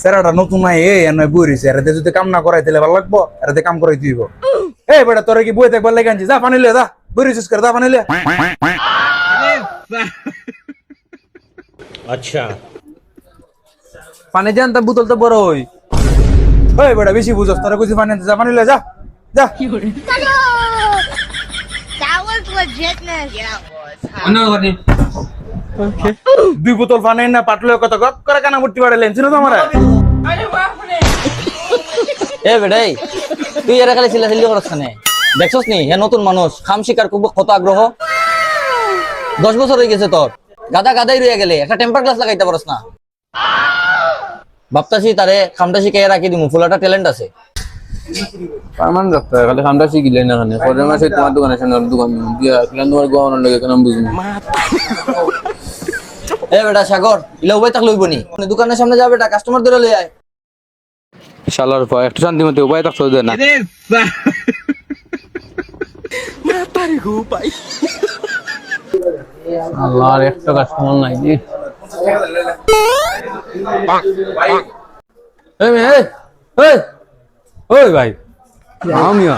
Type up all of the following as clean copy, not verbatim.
সেরাটা নতুন নাই নয় বই রয়েছে এরাতে যদি কাম না করাই তাহলে ভালো লাগবো এরাতে কাম করাই দিব এই বেটা তোরা কি বই দেখবার লেগে আনছিস যা পানি লিয়ে যা বই রয়েছিস করে যা পানি লিয়ে अच्छा পানি দেন তা বোতল তো বড় হই ওই বেটা বেশি বুঝছ তোরা কিছু পানি আনতে যা পানি লিয়ে যা যা That was legitness. Yeah, it was. অন্য করে দুই বোতল পানি না পাটলে কত গপ করে কানা ভর্তি বাড়াইলেন চিনো তো আমার এ বেটাই তুই এরা খালি চিল্লাচিল্লি করছ না দেখছস নি হে নতুন মানুষ খাম শিকার খুব কত আগ্রহ 10 বছর হয়ে গেছে তোর গাদা গাদাই রয়ে গেলে একটা টেম্পার গ্লাস লাগাইতে পারছ না ভাবতাছি তারে খামটা শিখাই রাখি দিমু ফুলাটা ট্যালেন্ট আছে পারমান রাখতে খালি খামটা শিখিলে না খানে পরের মাসে তোমার দোকানের সামনে দোকান দিয়া কিলান তোমার গোয়ানোর লাগে কেন বুঝুন এ বেটা সাগর ইলা উপায় থাক লইবনি দোকানের সামনে যাবে বেটা কাস্টমার ধরে লই আয় শালার পর একটু শান্তি মতো উপায় থাকতে দেয় না আল্লাহর একটা কাস্টমার নাই জি এই মেয়ে এই ওই ভাই আমিয়া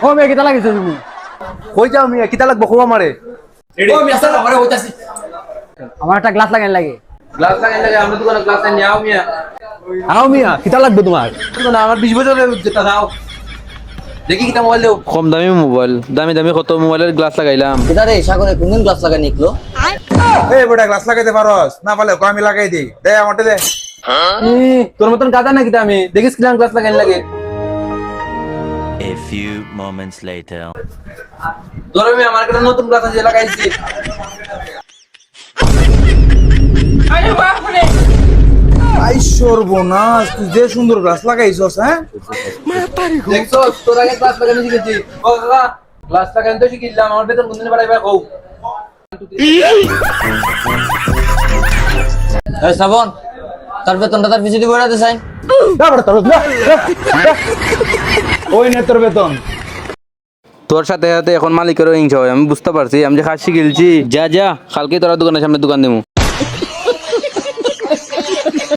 ও মেয়ে কিতা লাগিছে তুমি কই যাও মিয়া কিতা লাগবো খোয়া মারে ও মিয়া সালা ঘরে হইতাছি আমার একটা গ্লাস লাগাই লাগে গ্লাস লাগাই লাগে আমরা দোকানে গ্লাস নিয়ে আও মিয়া আও মিয়া কিতা লাগবে তোমার না আমার 20 বছরের যেটা দাও দেখি কিতা মোবাইল দেও কম দামি মোবাইল দামি দামি কত মোবাইলের গ্লাস লাগাইলাম কিটা রে সাগরে কোনদিন গ্লাস লাগা নিকলো এই বেটা গ্লাস লাগাইতে পারোস না পারলে কয় আমি লাগাই দিই দে আমারটা দে তোর মতন গাদা না কিতা আমি দেখিস কিলাম গ্লাস লাগাই লাগে A few moments later ধরো আমি আমার কাছে নতুন গ্লাস আছে লাগাইছি আই সর্বনাশ তুই যে সুন্দর গ্লাস লাগাইছস হ্যাঁ দেখছো তোর আগে গ্লাস লাগানো শিখেছি ও কাকা গ্লাস লাগানো তো শিখিলাম আমার বেতন কোনদিন বাড়াইবা কও এ শ্রাবণ তার বেতনটা তার পিছে দিব বেড়াতে চাই ওই নে তোর বেতন তোর সাথে সাথে এখন মালিকেরও হিংসা হয় আমি বুঝতে পারছি আমি যে খাসি গেলছি যা যা কালকে তোরা দোকানের সামনে দোকান দেবো